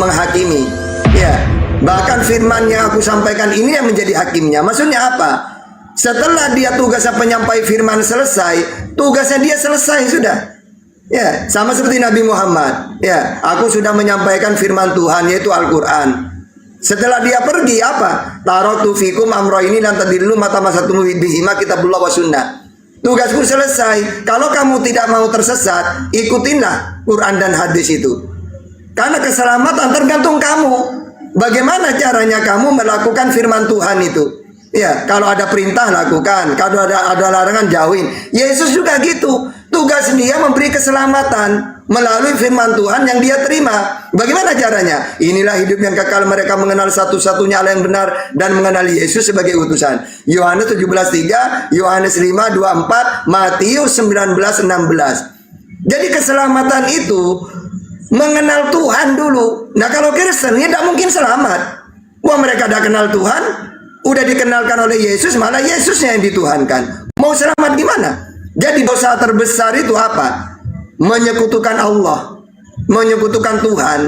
menghakimi. Ya, bahkan firman yang aku sampaikan ini yang menjadi hakimnya. Maksudnya apa? Setelah dia tugasnya penyampai firman selesai, tugasnya dia selesai sudah. Ya, sama seperti Nabi Muhammad. Ya, aku sudah menyampaikan firman Tuhan yaitu Al-Quran. Setelah dia pergi apa? Taraktu fikum amrayni lan tadillu mata masatumu bihima kitabullah wa sunnah. Tugasku selesai. Kalau kamu tidak mau tersesat, ikutinlah Quran dan hadis itu. Karena keselamatan tergantung kamu. Bagaimana caranya kamu melakukan firman Tuhan itu? Ya, kalau ada perintah lakukan, kalau ada larangan jauhin. Yesus juga gitu. Tugas dia memberi keselamatan melalui firman Tuhan yang dia terima. Bagaimana caranya? Inilah hidup yang kekal, mereka mengenal satu-satunya Allah yang benar dan mengenali Yesus sebagai utusan. Yohanes 17:3, Yohanes 5:24, Matius 19:16. Jadi keselamatan itu mengenal Tuhan dulu. Nah, kalau Kristen ya tidak mungkin selamat. Wah, mereka tidak kenal Tuhan, udah dikenalkan oleh Yesus, malah Yesusnya yang dituhankan. Mau selamat gimana? Jadi dosa terbesar itu apa? Menyekutukan Allah, menyekutukan Tuhan.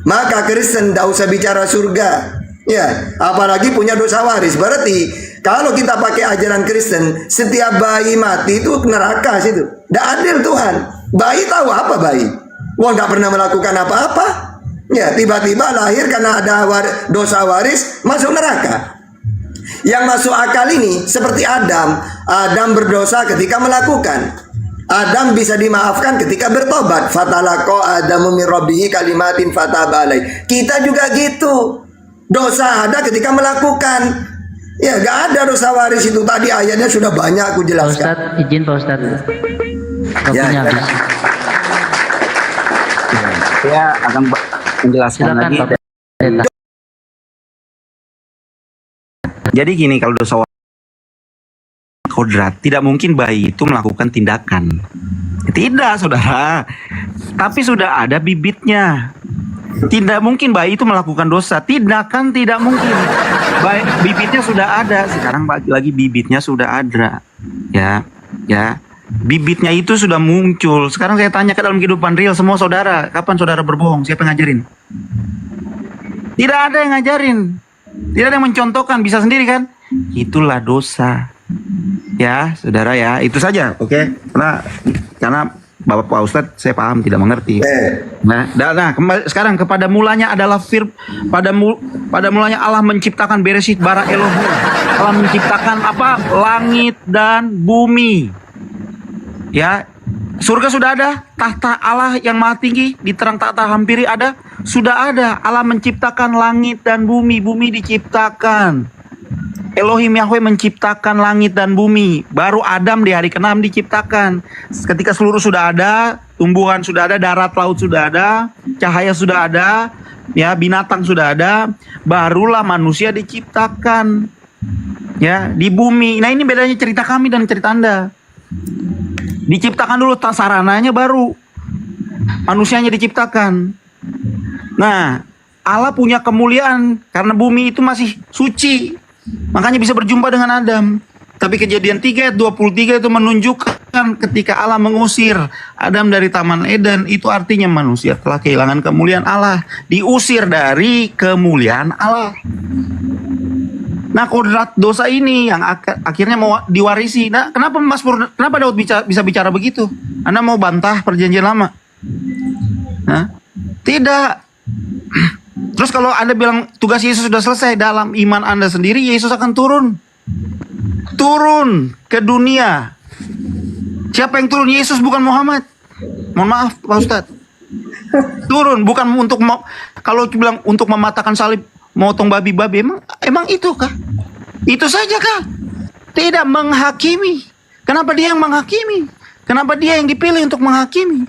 Maka Kristen tidak usah bicara surga. Ya, apalagi punya dosa waris. Berarti kalau kita pakai ajaran Kristen, setiap bayi mati itu neraka situ. Tidak adil Tuhan. Bayi tahu apa bayi? Wah, nggak pernah melakukan apa-apa. Ya, tiba-tiba lahir karena ada dosa waris, masuk neraka. Yang masuk akal ini seperti Adam. Adam berdosa ketika melakukan. Adam bisa dimaafkan ketika bertobat. Fatalaqo Adamu min rabbihi kalimatin fataba alaih. Kita juga gitu. Dosa ada ketika melakukan. Ya, gak ada dosa waris itu. Tadi ayatnya sudah banyak aku jelaskan. Pak Ustadz, izin Pak Ustadz. Waktunya habis. Saya akan menjelaskan Silakan, lagi. Pak Pendeta. Jadi gini, kalau dosa kodrat, tidak mungkin bayi itu melakukan tindakan. Tidak, saudara. Tapi sudah ada bibitnya. Tidak mungkin bayi itu melakukan dosa. Tindakan tidak mungkin. Bibitnya sudah ada. Sekarang lagi bibitnya sudah ada. Ya. Bibitnya itu sudah muncul. Sekarang saya tanya ke dalam kehidupan real semua saudara, kapan saudara berbohong? Siapa yang ngajarin? Tidak ada yang ngajarin. Tidak ada yang mencontohkan, bisa sendiri kan? Itulah dosa. Ya, saudara ya, itu saja, oke? Karena Bapak Pak Ustadz saya paham tidak mengerti. Nah, sekarang kepada mulanya adalah pada mulanya Allah menciptakan Bereshit bara Elohim. Allah menciptakan apa? Langit dan bumi. Ya, surga sudah ada, tahta Allah yang maha tinggi di terang tahta hampiri ada, sudah ada. Allah menciptakan langit dan bumi, bumi diciptakan. Elohim Yahweh menciptakan langit dan bumi. Baru Adam di hari ke-6 diciptakan. Ketika seluruh sudah ada, tumbuhan sudah ada, darat laut sudah ada, cahaya sudah ada, ya, binatang sudah ada, barulah manusia diciptakan. Ya, di bumi. Nah, ini bedanya cerita kami dan cerita Anda. Diciptakan dulu sarananya, baru manusianya diciptakan. Nah, Allah punya kemuliaan karena bumi itu masih suci, makanya bisa berjumpa dengan Adam. Tapi Kejadian 3 ayat 23 itu menunjukkan ketika Allah mengusir Adam dari Taman Eden, itu artinya manusia telah kehilangan kemuliaan Allah, diusir dari kemuliaan Allah. Nah, kodrat dosa ini yang akhirnya mau diwarisi. Nah, kenapa Daud bisa bicara begitu? Anda mau bantah perjanjian lama? Nah, tidak. Terus kalau Anda bilang tugas Yesus sudah selesai, dalam iman Anda sendiri Yesus akan turun ke dunia. Siapa yang turun? Yesus, bukan Muhammad. Mohon maaf Pak Ustadz. Turun bukan untuk kalau bilang untuk mematahkan salib, motong babi-babi, emang itu kah? Itu saja kah? Tidak, menghakimi. Kenapa dia yang menghakimi? Kenapa dia yang dipilih untuk menghakimi?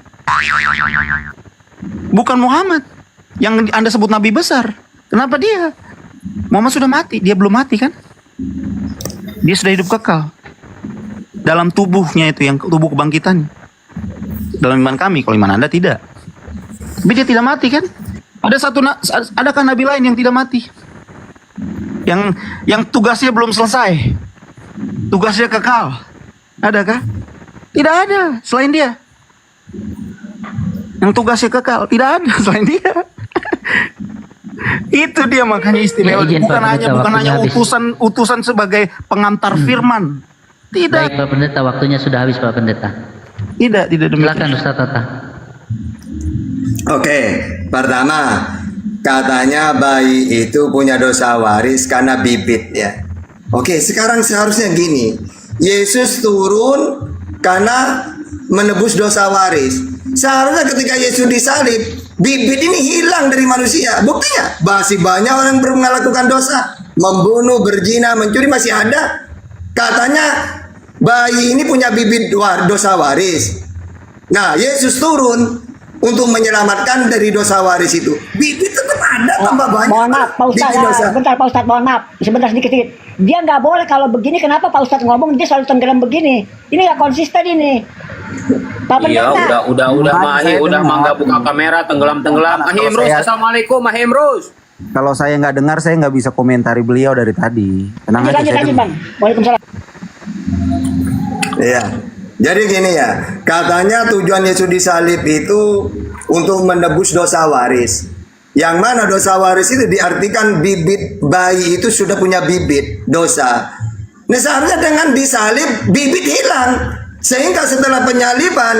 Bukan Muhammad yang Anda sebut nabi besar. Kenapa dia? Muhammad sudah mati, dia belum mati kan? Dia sudah hidup kekal dalam tubuhnya itu, yang tubuh kebangkitan. Dalam iman kami, kalau iman Anda tidak. Tapi dia tidak mati kan? Adakah nabi lain yang tidak mati? Yang tugasnya belum selesai, tugasnya kekal, adakah? Tidak ada selain dia. Yang tugasnya kekal, tidak ada selain dia. Itu dia makanya istimewa. Ya, izin, bukan Pak hanya Pendeta, bukan hanya waktunya habis. utusan sebagai pengantar firman. Tidak, Baik Pak Pendeta, waktunya sudah habis Pak Pendeta. tidak demikian. Silakan Ustaz Tata. Oke, pertama katanya bayi itu punya dosa waris karena bibit ya. Oke, sekarang seharusnya gini. Yesus turun karena menebus dosa waris. Seharusnya ketika Yesus disalib, bibit ini hilang dari manusia. Buktinya masih banyak orang yang melakukan dosa, membunuh, berzina, mencuri masih ada. Katanya bayi ini punya bibit dosa waris. Nah, Yesus turun untuk menyelamatkan dari dosa waris itu. Bibit tetap ada, tambah banyak. Mohon maaf, Pak Ustadz. Bibit dosa. Bentar, Pak Ustadz, mohon maaf. Sebentar sedikit. Dia nggak boleh kalau begini. Kenapa Pak Ustadz ngomong dia selalu tenggelam begini? Ini nggak konsisten ini. Pak Iya, Pendeta. udah Mahi, udah mangga buka kamera tenggelam. Mahim Rus, saya- assalamualaikum Mahim Rus. Kalau saya nggak dengar, saya nggak bisa komentari beliau dari tadi. Tenang aja, Lanjut, saya dengar. Bang. Waalaikumsalam. Iya. Jadi gini ya, katanya tujuan Yesus disalib itu untuk menebus dosa waris. Yang mana dosa waris itu diartikan bibit bayi itu sudah punya bibit dosa. Nah seharusnya dengan disalib bibit hilang. Sehingga setelah penyaliban,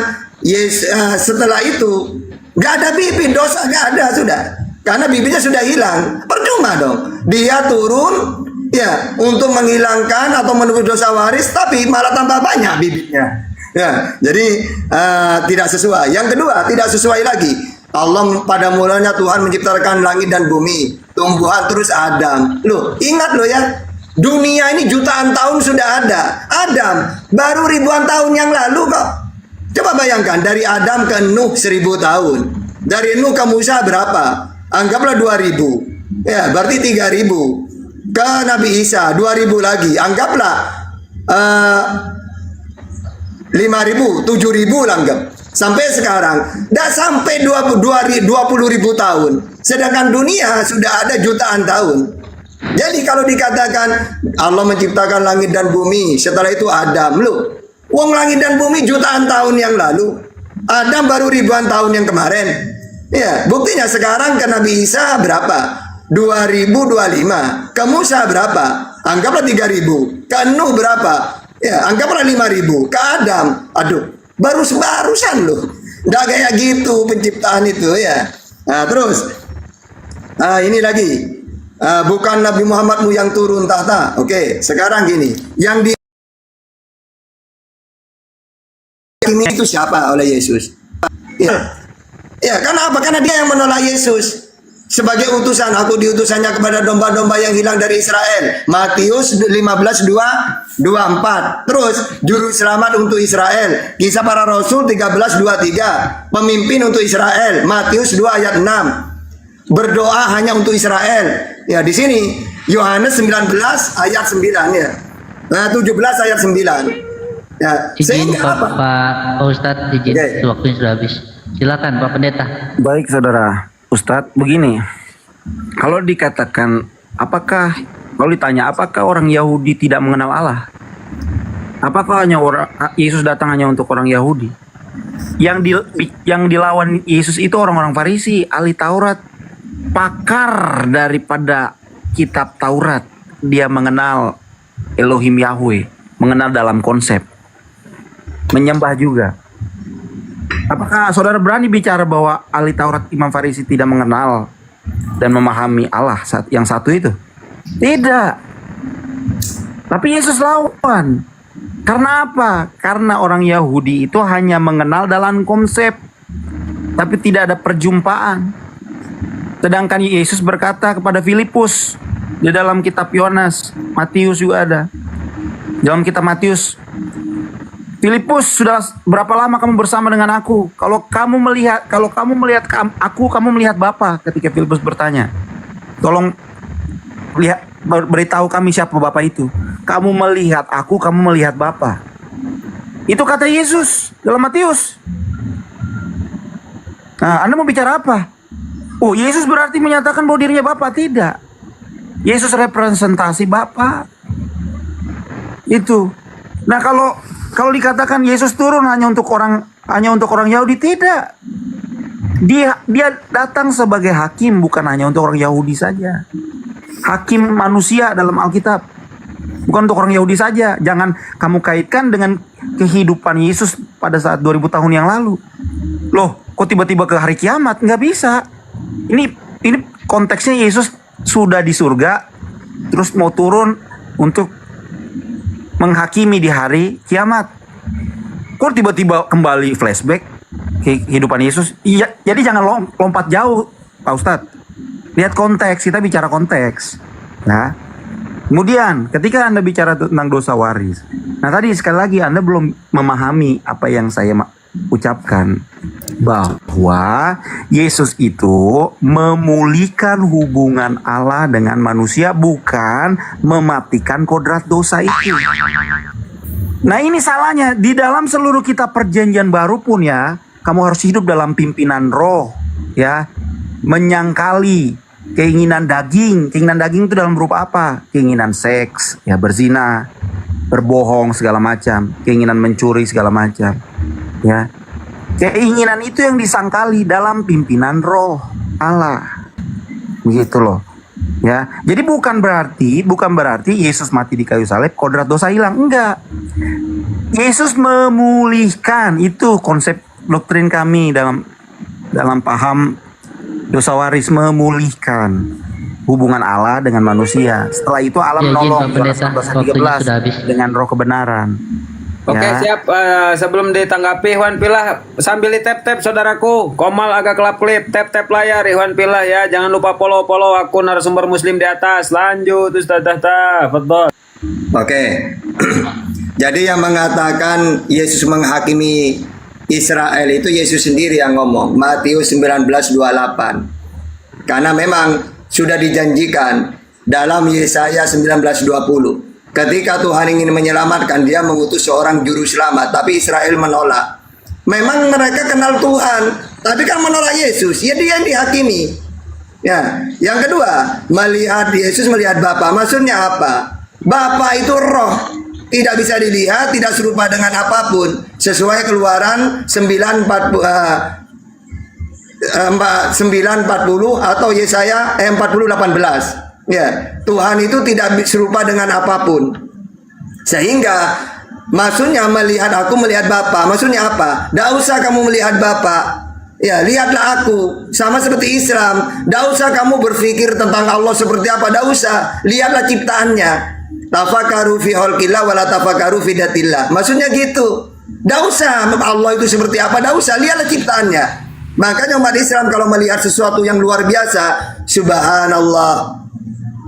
setelah itu gak ada bibit dosa, gak ada sudah. Karena bibitnya sudah hilang. Percuma dong. Dia turun ya untuk menghilangkan atau menebus dosa waris, tapi malah tambah banyak bibitnya. Ya, jadi tidak sesuai. Yang kedua, tidak sesuai lagi. Allah pada mulanya Tuhan menciptakan langit dan bumi, tumbuhan terus Adam. Loh, ingat loh ya. Dunia ini jutaan tahun sudah ada. Adam baru ribuan tahun yang lalu kok. Coba bayangkan dari Adam ke Nuh 1000 tahun. Dari Nuh ke Musa berapa? Anggaplah 2000. Ya, berarti 3000. Ke Nabi Isa 2000 lagi. Anggaplah 5.000, 7.000 lah anggap. Sampai sekarang, dah sampai 20.000 tahun. Sedangkan dunia sudah ada jutaan tahun. Jadi kalau dikatakan Allah menciptakan langit dan bumi, setelah itu Adam, lu, wong langit dan bumi jutaan tahun yang lalu. Adam baru ribuan tahun yang kemarin. Ya, buktinya sekarang ke Nabi Isa berapa? 2025. Ke Musa berapa? Anggaplah 3.000. Ke Nuh berapa? Ya, anggaplah 5.000. Ke Adam, aduh, barusan loh. Nggak kayak gitu penciptaan itu ya. Nah, terus ini lagi. Bukan Nabi Muhammadmu yang turun tahta. Oke, sekarang gini. Yang di itu siapa oleh Yesus? Ya. Ya, karena apa? Karena dia yang menolak Yesus. Sebagai utusan, aku diutusannya kepada domba-domba yang hilang dari Israel. Matius 15:24. Terus juru selamat untuk Israel. Kisah para Rasul 13:23. Pemimpin untuk Israel. Matius 2 ayat 6. Berdoa hanya untuk Israel. Ya, di sini Yohanes 19 ayat 9 ya. Nah, 17 ayat 9. Ya, Izin sehingga apa? Pak Ustadz, izin. Oke. Waktunya sudah habis. Silakan Pak Pendeta. Baik saudara Ustadz, begini. Kalau dikatakan, kalau ditanya apakah orang Yahudi tidak mengenal Allah? Apakah hanya Yesus datang hanya untuk orang Yahudi? Yang dilawan Yesus itu orang-orang Farisi, ahli Taurat, pakar daripada kitab Taurat. Dia mengenal Elohim Yahweh, mengenal dalam konsep, menyembah juga. Apakah saudara berani bicara bahwa ahli Taurat Imam Farisi tidak mengenal dan memahami Allah yang satu itu? Tidak. Tapi Yesus lawan. Karena apa? Karena orang Yahudi itu hanya mengenal dalam konsep, tapi tidak ada perjumpaan. Sedangkan Yesus berkata kepada Filipus di dalam kitab Yohanes, Matius juga ada. Dalam kitab Matius, Filipus, sudah berapa lama kamu bersama dengan aku? Kalau kamu melihat aku, kamu melihat Bapa. Ketika Filipus bertanya, tolong beritahu kami siapa Bapa itu. Kamu melihat aku, kamu melihat Bapa. Itu kata Yesus dalam Matius. Nah, Anda mau bicara apa? Oh, Yesus berarti menyatakan bahwa dirinya Bapa? Tidak. Yesus representasi Bapa. Itu. Nah, kalau dikatakan Yesus turun hanya untuk orang Yahudi, tidak. Dia datang sebagai hakim, bukan hanya untuk orang Yahudi saja. Hakim manusia dalam Alkitab, bukan untuk orang Yahudi saja. Jangan kamu kaitkan dengan kehidupan Yesus pada saat 2000 tahun yang lalu. Loh, kok tiba-tiba ke hari kiamat? Nggak bisa. Ini konteksnya Yesus sudah di surga, terus mau turun untuk menghakimi di hari kiamat. Kok tiba-tiba kembali flashback kehidupan Yesus? Iya, jadi jangan lompat jauh, Pak Ustadz. Lihat konteks, kita bicara konteks. Ya. Kemudian, ketika Anda bicara tentang dosa waris, nah tadi sekali lagi Anda belum memahami apa yang saya ucapkan, bahwa Yesus itu memulihkan hubungan Allah dengan manusia, bukan mematikan kodrat dosa itu. Nah ini salahnya. Di dalam seluruh kitab perjanjian baru pun ya, kamu harus hidup dalam pimpinan roh, ya, menyangkali keinginan daging. Keinginan daging itu dalam berupa apa? Keinginan seks, ya, berzina, berbohong segala macam, keinginan mencuri segala macam, ya. Keinginan itu yang disangkali dalam pimpinan roh Allah, begitu loh, ya. Jadi bukan berarti Yesus mati di kayu salib kodrat dosa hilang, enggak. Yesus memulihkan, itu konsep doktrin kami dalam paham dosa waris, memulihkan hubungan Allah dengan manusia. Setelah itu Allah Ya, izin, menolong, Pak Pendeta, waktunya sudah habis. dengan roh kebenaran. Oke, Ya. siap. Sebelum ditanggapi Ikhwan Pilah, sambil tap-tap saudaraku. Komal agak kelap-kelip, tap-tap layar Ikhwan Pilah ya. Jangan lupa follow akun narasumber muslim di atas. Lanjut Ustaz Tahta, betul. Oke. Jadi yang mengatakan Yesus menghakimi Israel itu Yesus sendiri yang ngomong. Matius 19:28. Karena memang sudah dijanjikan dalam Yesaya 19:20. Ketika Tuhan ingin menyelamatkan, dia mengutus seorang juru selamat, tapi Israel menolak. Memang mereka kenal Tuhan, tapi kan menolak Yesus. Ya dia yang dihakimi. Ya, yang kedua, melihat Yesus melihat Bapa. Maksudnya apa? Bapa itu roh, tidak bisa dilihat, tidak serupa dengan apapun. Sesuai Keluaran 9:40 atau Yesaya 40:18. Ya, Tuhan itu tidak serupa dengan apapun. Sehingga maksudnya melihat aku melihat Bapa. Maksudnya apa? Tidak usah kamu melihat Bapa. Ya, lihatlah aku. Sama seperti Islam. Tidak usah kamu berpikir tentang Allah seperti apa. Tidak usah. Lihatlah ciptaannya. Tafakaru fi khalqillah wala tafakaru fi datillah. Maksudnya gitu. Tidak usah Allah itu seperti apa. Tidak usah. Lihatlah ciptaannya. Makanya umat Islam kalau melihat sesuatu yang luar biasa, subhanallah.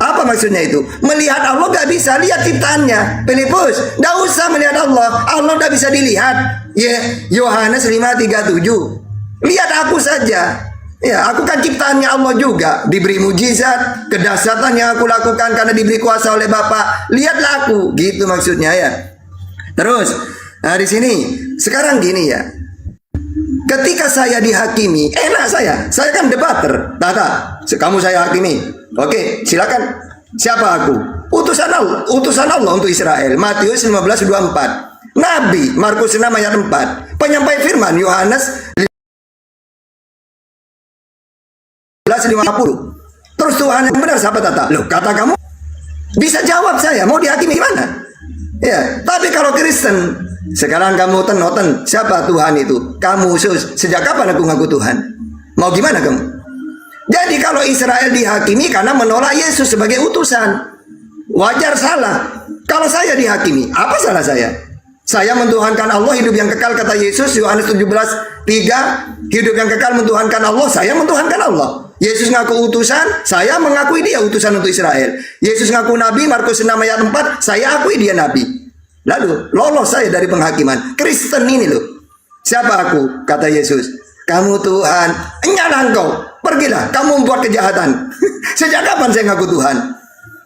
Apa maksudnya itu? Melihat Allah gak bisa, lihat ciptaannya. Filipus, gak usah melihat Allah. Allah gak bisa dilihat. Ya, Yohanes 5:37. Lihat aku saja. Ya, aku kan ciptaannya Allah juga. Diberi mujizat, kedahsyatan yang aku lakukan karena diberi kuasa oleh Bapa. Lihatlah aku, gitu maksudnya ya. Terus, nah di sini sekarang gini ya. Ketika saya dihakimi, enak saya kan debater. Tata, kamu saya hakimi. Oke, silakan. Siapa aku? Utusan Allah untuk Israel. Matius 15:24. Nabi, Markus 6:4. Penyampai firman, Yohanes 11:50. Terus Tuhan yang benar siapa Tata? Loh, kata kamu bisa jawab saya, mau dihakimi gimana? Ya, tapi kalau Kristen, sekarang kamu tenoten, siapa Tuhan itu? Kamu sejak kapan aku ngaku Tuhan? Mau gimana kamu? Jadi kalau Israel dihakimi karena menolak Yesus sebagai utusan, wajar salah. Kalau saya dihakimi, apa salah saya? Saya mentuhankan Allah, hidup yang kekal, kata Yesus, Yohanes 17:3. Hidup yang kekal mentuhankan Allah, saya mentuhankan Allah. Yesus ngaku utusan, saya mengakui dia utusan untuk Israel. Yesus ngaku nabi, Markus 6:4, saya akui dia nabi. Lalu lolos saya dari penghakiman. Kristen ini loh. Siapa aku? Kata Yesus. Kamu Tuhan. Nyala engkau. Pergilah, kamu membuat kejahatan. Sejak kapan saya ngaku Tuhan?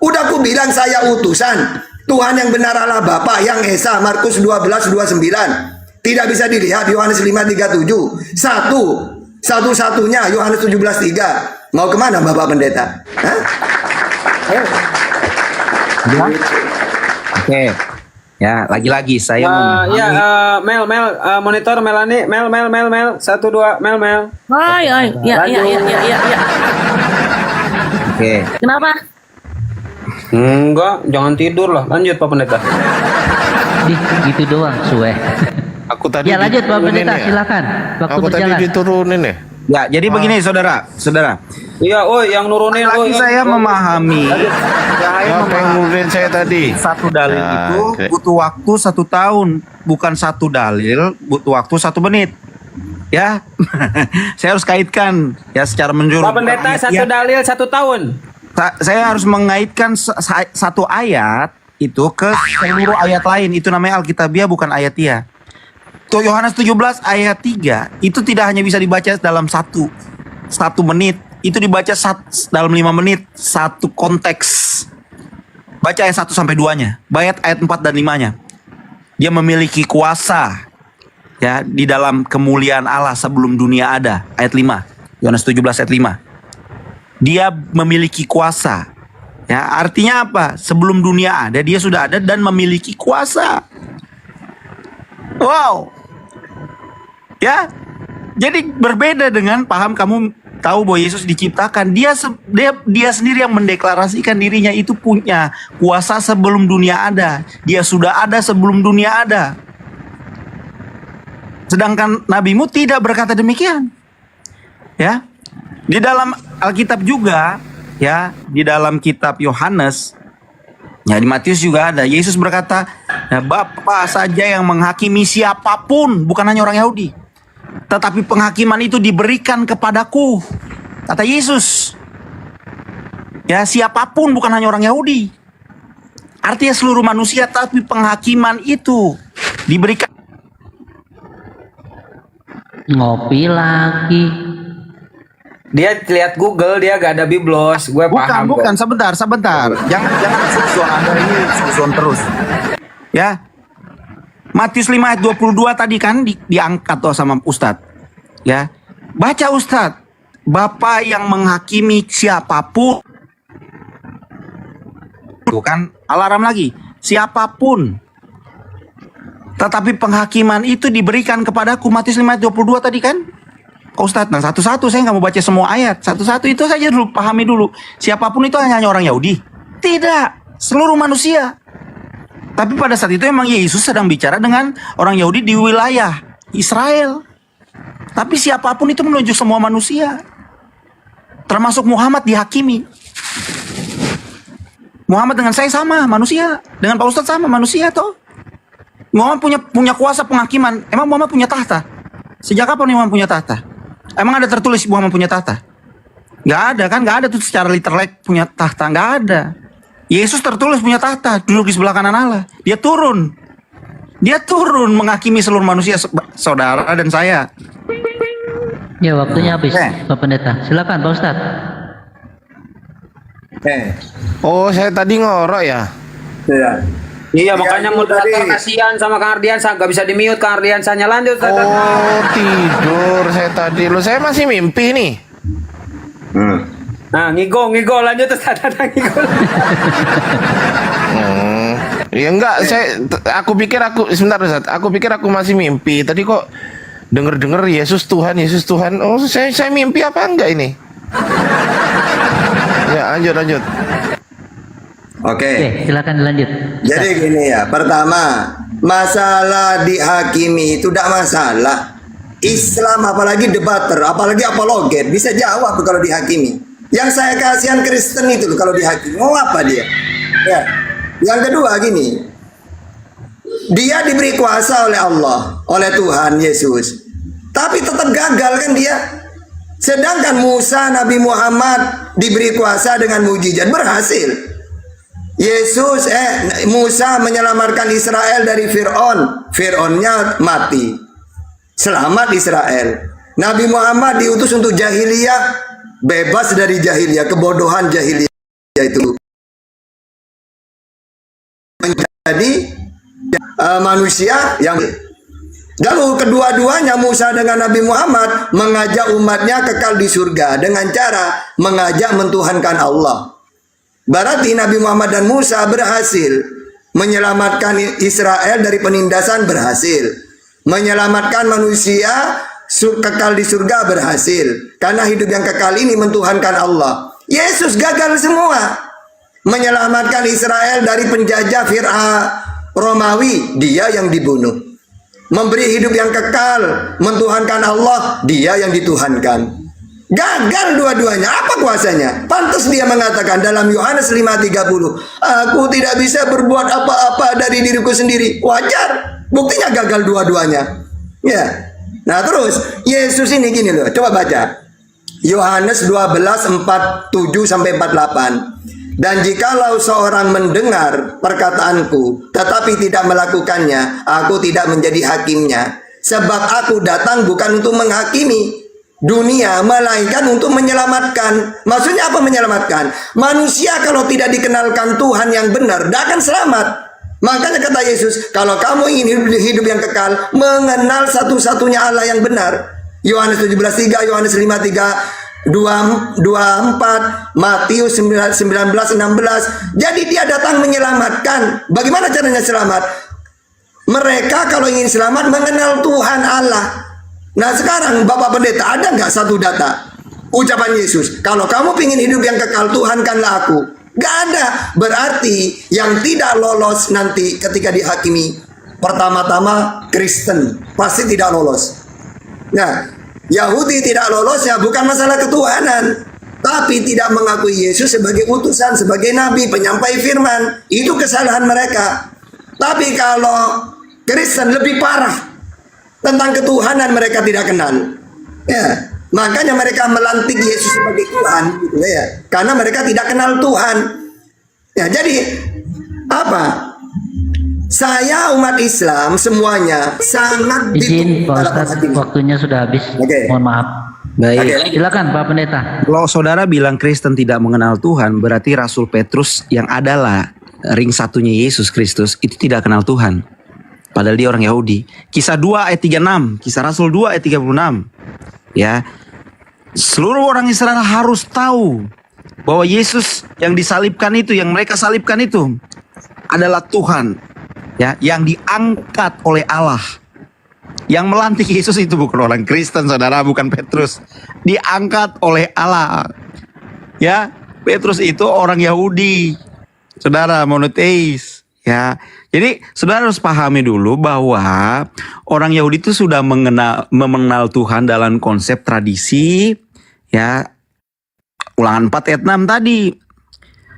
Udah aku bilang saya utusan. Tuhan yang benar Allah Bapa yang Esa, Markus 12:29. Tidak bisa dilihat, Yohanes 5:37. Satu-satunya Yohanes 17:3. Mau kemana Bapak Pendeta? Hah? Ayo. Oke. Ya, lagi-lagi saya Ya, memahami. Mel, monitor Melani, Mel, 1 2, Mel. Hai, hai. Ya, ya, ya, ya, ya, ya. Oke. Kenapa? Enggak, jangan tidur lah. Lanjut Pak Pendeta. Di, gitu doang, suwe. Aku tadi Ya lanjut Pak diturunin Pendeta, ya. silakan. Waktu Aku tadi berjalan. diturunin ya. Ya, jadi begini saudara. Iya, yang nurunin. Lagi saya memahami. Saya Apa yang nurunin saya tadi? satu dalil Nah, itu oke. butuh waktu 1 tahun, bukan satu dalil butuh waktu 1 menit. Ya, saya harus kaitkan ya secara menjurus. Pak Pendeta, Ya, 1 dalil 1 tahun. saya harus mengaitkan satu ayat itu ke seluruh ayat lain. Itu namanya Alkitabiah, bukan ayatiah. Tuh Yohanes 17 ayat 3 itu tidak hanya bisa dibaca dalam satu menit, itu dibaca dalam 5 menit, satu konteks. Baca ayat 1 sampai 2-nya, bayat ayat 4 dan 5-nya. Dia memiliki kuasa ya di dalam kemuliaan Allah sebelum dunia ada. Ayat 5. Yohanes 17 ayat 5. Dia memiliki kuasa. Ya, artinya apa? Sebelum dunia ada, dia sudah ada dan memiliki kuasa. Wow. Ya. Jadi berbeda dengan paham kamu tahu bahwa Yesus diciptakan. Dia sendiri yang mendeklarasikan dirinya itu punya kuasa sebelum dunia ada. Dia sudah ada sebelum dunia ada. Sedangkan nabimu tidak berkata demikian. Ya. Di dalam Alkitab juga, ya, di dalam kitab Yohanes, ya di Matius juga ada. Yesus berkata, ya, Bapa saja yang menghakimi siapapun, bukan hanya orang Yahudi. Tetapi penghakiman itu diberikan kepadaku, kata Yesus. Ya, siapapun, bukan hanya orang Yahudi. Artinya seluruh manusia, tapi penghakiman itu diberikan. Ngopi lagi. Dia lihat Google, dia gak ada biblos. Gue paham. Bukan, sebentar. Jangan susun, Anda ini susun terus. Ya. Matius 5 ayat 22 tadi kan diangkat tuh sama Ustadz. Ya. Baca Ustadz. Bapa yang menghakimi siapapun. Tuh kan alarm lagi. Siapapun. Tetapi penghakiman itu diberikan kepadaku. Matius 5 ayat 22 tadi kan. Ustadz, nah satu-satu saya nggak mau baca semua ayat. Satu-satu itu saja dulu, pahami dulu. Siapapun itu hanya orang Yahudi? Tidak, seluruh manusia. Tapi pada saat itu emang Yesus sedang bicara dengan orang Yahudi di wilayah Israel. Tapi siapapun itu menunjuk semua manusia. Termasuk Muhammad dihakimi. Muhammad dengan saya sama, manusia. Dengan Pak Ustadz sama, manusia toh. Muhammad punya kuasa penghakiman. Emang Muhammad punya tahta? Sejak kapan Muhammad punya tahta? Emang ada tertulis Muhammad punya tahta? Gak ada kan? Gak ada tuh secara literal punya tahta. Gak ada. Yesus tertulis punya tahta, duduk di sebelah kanan Allah. Dia turun menghakimi seluruh manusia, saudara dan saya. Ya waktunya habis Oke. Pak Pendeta. Silakan Pak Ustadz. Oh, saya tadi ngorok ya. Ya. Iya, makanya itu moderator tadi. kasihan sama Kang Ardiansa, gak bisa di-mute Kang Ardiansanya. Lanjut, Ustaz. Oh, tidur saya tadi. Loh, saya masih mimpi nih. Nah, ngigo, lanjut Ustaz. Ngigo. Ya enggak, aku pikir sebentar Ustaz. Aku pikir aku masih mimpi. Tadi kok denger Yesus Tuhan. Oh, saya mimpi apa enggak ini? Ya, lanjut. Oke. Silakan dilanjut. Jadi gini ya, pertama, masalah dihakimi itu tidak masalah. Islam apalagi debater, apalagi apologet, bisa jawab tuh kalau dihakimi. Yang saya kasihan Kristen itu loh kalau dihakimi. Mau apa dia? Ya. Yang kedua gini, dia diberi kuasa oleh Allah, oleh Tuhan Yesus. Tapi tetap gagal kan dia. Sedangkan Musa, Nabi Muhammad diberi kuasa dengan mujizat, berhasil. Musa menyelamatkan Israel dari Fir'aun. Fir'aunnya mati. Selamat Israel. Nabi Muhammad diutus untuk jahiliyah, bebas dari jahiliyah, kebodohan jahiliyah itu. Menjadi manusia yang lalu kedua-duanya Musa dengan Nabi Muhammad mengajak umatnya kekal di surga dengan cara mengajak mentuhankan Allah. Berarti Nabi Muhammad dan Musa berhasil Menyelamatkan Israel dari penindasan berhasil. Menyelamatkan manusia kekal di surga berhasil. Karena hidup yang kekal ini mentuhankan Allah. Yesus gagal semua. Menyelamatkan Israel dari penjajah Fir'aun Romawi, dia yang dibunuh. Memberi hidup yang kekal, mentuhankan Allah, dia yang dituhankan. Gagal dua-duanya. Apa kuasanya? Pantas dia mengatakan dalam Yohanes 5:30, aku tidak bisa berbuat apa-apa dari diriku sendiri. Wajar. Buktinya gagal dua-duanya. Ya. Nah terus Yesus ini gini loh. Coba baca Yohanes 12:47-48. Dan jikalau seorang mendengar perkataanku tetapi tidak melakukannya, aku tidak menjadi hakimnya. Sebab aku datang bukan untuk menghakimi dunia, melainkan untuk menyelamatkan. Maksudnya apa menyelamatkan? Manusia kalau tidak dikenalkan Tuhan yang benar, tidak akan selamat. Makanya kata Yesus, kalau kamu ingin hidup yang kekal, mengenal satu-satunya Allah yang benar. Yohanes 17:3, Yohanes 5:3, 24, Matius 19:16. Jadi dia datang menyelamatkan. Bagaimana caranya selamat? Mereka kalau ingin selamat mengenal Tuhan Allah. Nah sekarang Bapak Pendeta, ada nggak satu data ucapan Yesus, kalau kamu ingin hidup yang kekal, Tuhankanlah aku? Gak ada. Berarti yang tidak lolos nanti ketika dihakimi, pertama-tama Kristen pasti tidak lolos. Nah Yahudi tidak lolos ya bukan masalah ketuhanan, tapi tidak mengakui Yesus sebagai utusan, sebagai nabi, penyampai firman. Itu kesalahan mereka. Tapi kalau Kristen lebih parah, tentang ketuhanan mereka tidak kenal. Ya, makanya mereka melantik Yesus sebagai Tuhan, gitu ya. Karena mereka tidak kenal Tuhan. Ya, jadi apa? Saya umat Islam semuanya sangat Izin Pak dalam Ustadz, hati. waktunya sudah habis. Oke. Mohon maaf. Baik. Silakan Pak Pendeta. Kalau saudara bilang Kristen tidak mengenal Tuhan, berarti Rasul Petrus yang adalah ring satunya Yesus Kristus itu tidak kenal Tuhan. Padahal dia orang Yahudi. Kisah 2 ayat 36, Kisah Rasul 2 ayat 36. Ya. Seluruh orang Israel harus tahu bahwa Yesus yang disalibkan itu, yang mereka salibkan itu adalah Tuhan. Ya, yang diangkat oleh Allah. Yang melantik Yesus itu bukan orang Kristen, saudara, bukan Petrus. Diangkat oleh Allah. Ya, Petrus itu orang Yahudi, saudara, monoteis. Ya, jadi saudara harus pahami dulu bahwa orang Yahudi itu sudah mengenal Tuhan dalam konsep tradisi. Ya, Ulangan 4 ayat 6 tadi.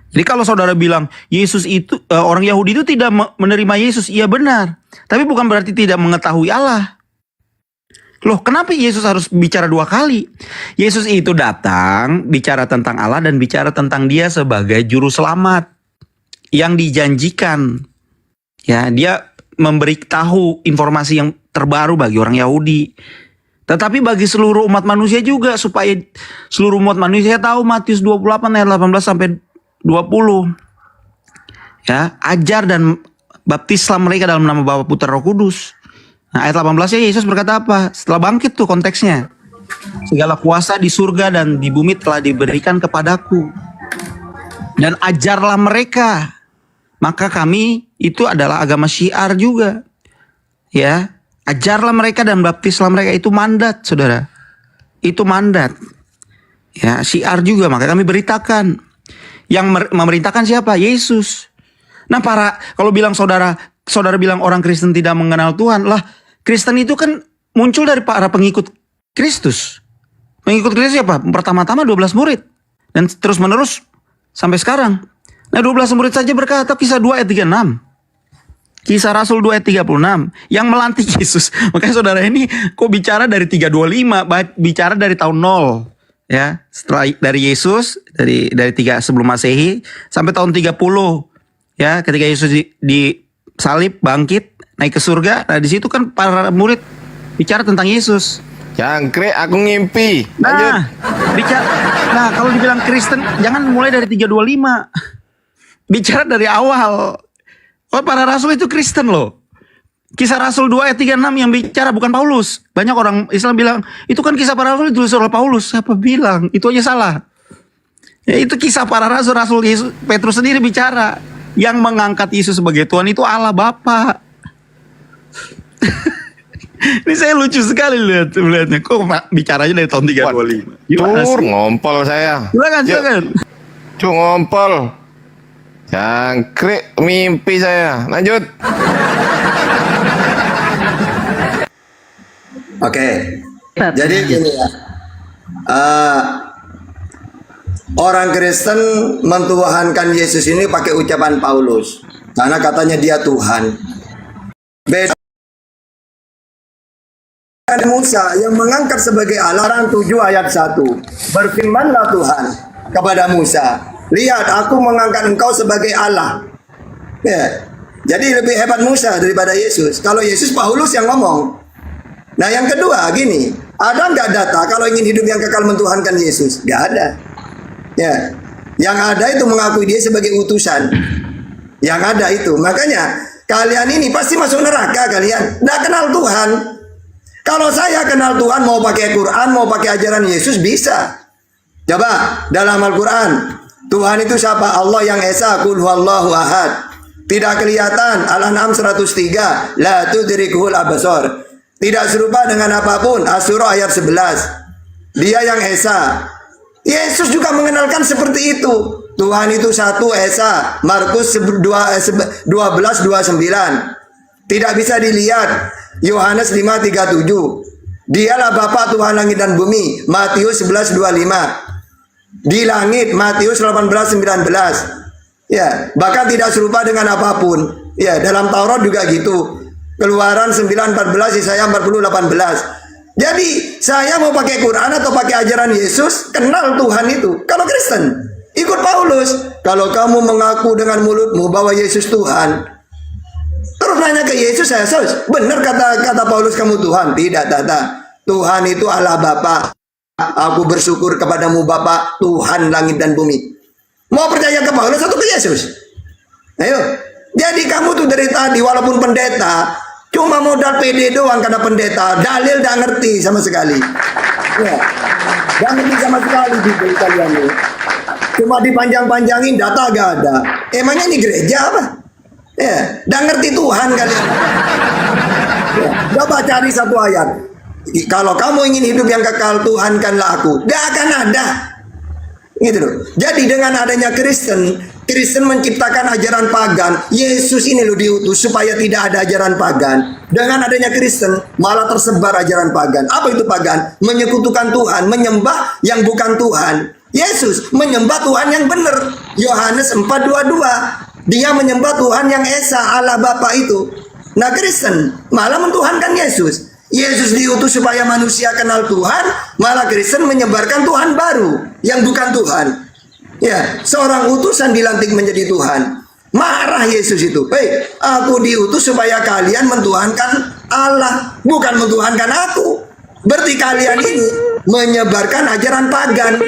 Jadi kalau saudara bilang Yesus itu orang Yahudi itu tidak menerima Yesus, iya benar. Tapi bukan berarti tidak mengetahui Allah. Loh, kenapa Yesus harus bicara 2 kali? Yesus itu datang bicara tentang Allah dan bicara tentang dia sebagai juru selamat yang dijanjikan. Ya, dia memberitahu informasi yang terbaru bagi orang Yahudi. Tetapi bagi seluruh umat manusia juga, supaya seluruh umat manusia tahu Matius 28 ayat 18 sampai 20. Ya, ajar dan baptislah mereka dalam nama Bapa, Putra, Roh Kudus. Nah, ayat 18-nya Yesus berkata apa? Setelah bangkit tuh konteksnya. Segala kuasa di surga dan di bumi telah diberikan kepadaku. Dan ajarlah mereka. Maka kami itu adalah agama syiar juga. Ya, ajarlah mereka dan baptislah mereka, itu mandat, saudara. Itu mandat. Ya, syiar juga, maka kami beritakan. Yang memerintahkan siapa? Yesus. Nah, kalau bilang saudara bilang orang Kristen tidak mengenal Tuhan, lah Kristen itu kan muncul dari para pengikut Kristus. Pengikut Kristus siapa? Pertama-tama 12 murid. Dan terus menerus sampai sekarang. Nah, 12 murid saja berkata, Kisah 2 ayat 36. Kisah Rasul 2 ayat 36. Yang melantik Yesus. Makanya saudara ini kok bicara dari 325, bicara dari tahun 0. Ya, setelah dari Yesus dari 3 sebelum Masehi sampai tahun 30. Ya, ketika Yesus disalib, bangkit, naik ke surga. Nah, di situ kan para murid bicara tentang Yesus. Jangkrik, aku ngimpi. Lanjut. Nah, kalau dibilang Kristen jangan mulai dari 325. Bicara dari awal. Oh, para rasul itu Kristen loh. Kisah Rasul 2 ayat 36 yang bicara, bukan Paulus. Banyak orang Islam bilang, itu kan kisah para rasul ditulis oleh Paulus. Siapa bilang? Itu aja salah. Ya, itu kisah para rasul. Rasul Yesus, Petrus sendiri bicara. Yang mengangkat Yesus sebagai Tuhan itu Allah Bapa. Ini saya lucu sekali melihatnya. Kok bicaranya dari tahun 325? Gimana Tur, sih? ngompol saya. Silakan, Yuk. silakan. Cuk, ngompol. Jangkrik mimpi saya. Lanjut. Oke. Ustaz, Jadi gini ya. Orang Kristen mentuhankan Yesus ini pakai ucapan Paulus. Karena katanya dia Tuhan. Beda dengan Musa yang mengangkat sebagai Allah. Orang 7 ayat 1. Berfirmanlah Tuhan kepada Musa, lihat aku mengangkat engkau sebagai Allah. Ya. Jadi lebih hebat Musa daripada Yesus. Kalau Yesus Paulus yang ngomong. Nah yang kedua gini, ada nggak data kalau ingin hidup yang kekal mentuhankan Yesus? Nggak ada. Ya, yang ada itu mengakui dia sebagai utusan. Yang ada itu, makanya kalian ini pasti masuk neraka kalian. Nggak kenal Tuhan. Kalau saya kenal Tuhan mau pakai Quran, mau pakai ajaran Yesus bisa. Coba dalam Al-Quran, Tuhan itu siapa? Allah yang Esa, Qul huwallahu ahad. Tidak kelihatan. Al-An'am 103, la tudrikuhul absar. Tidak serupa dengan apapun. Asy-Syura ayat 11. Dia yang Esa. Yesus juga mengenalkan seperti itu. Tuhan itu satu Esa. Markus 12:29. Tidak bisa dilihat. Yohanes 5:37. Dialah Bapa Tuhan langit dan bumi. Matius 11:25. Di langit Matius 18:19. Ya, bahkan tidak serupa dengan apapun. Ya, dalam Taurat juga gitu. Keluaran 9:14, Yesaya 40:18. Jadi, saya mau pakai Quran atau pakai ajaran Yesus, kenal Tuhan itu. Kalau Kristen, ikut Paulus. Kalau kamu mengaku dengan mulutmu bahwa Yesus Tuhan, terus nanya ke Yesus, Yesus, benar kata Paulus kamu Tuhan? Tidak, Tata. Tuhan itu Allah Bapa. Aku bersyukur kepadamu Bapa, Tuhan langit dan bumi. Mau percaya ke Paulus atau ke Yesus? Ayo. Jadi kamu tuh dari tadi walaupun pendeta, cuma modal PD doang karena pendeta, dalil gak ngerti sama sekali. Ya. Gak ngerti sama sekali di kalian ini. Cuma dipanjang-panjangin, data gak ada. Emangnya ini gereja apa? Ya, gak ngerti Tuhan kalian. Ya. Coba cari satu ayat. Kalau kamu ingin hidup yang kekal, Tuhankanlah aku. Gak akan ada. Gitu loh. Jadi dengan adanya Kristen menciptakan ajaran pagan. Yesus ini loh diutus supaya tidak ada ajaran pagan. Dengan adanya Kristen malah tersebar ajaran pagan. Apa itu pagan? Menyekutukan Tuhan, menyembah yang bukan Tuhan. Yesus menyembah Tuhan yang benar. Yohanes 4:22. Dia menyembah Tuhan yang Esa, Allah Bapa itu. Nah Kristen malah mentuhankan Yesus. Yesus diutus supaya manusia kenal Tuhan, malah Kristen menyebarkan Tuhan baru yang bukan Tuhan. Ya, seorang utusan dilantik menjadi Tuhan. Marah Yesus itu. Hei, aku diutus supaya kalian mentuhankan Allah, bukan mentuhankan aku. Berarti kalian ini menyebarkan ajaran pagan.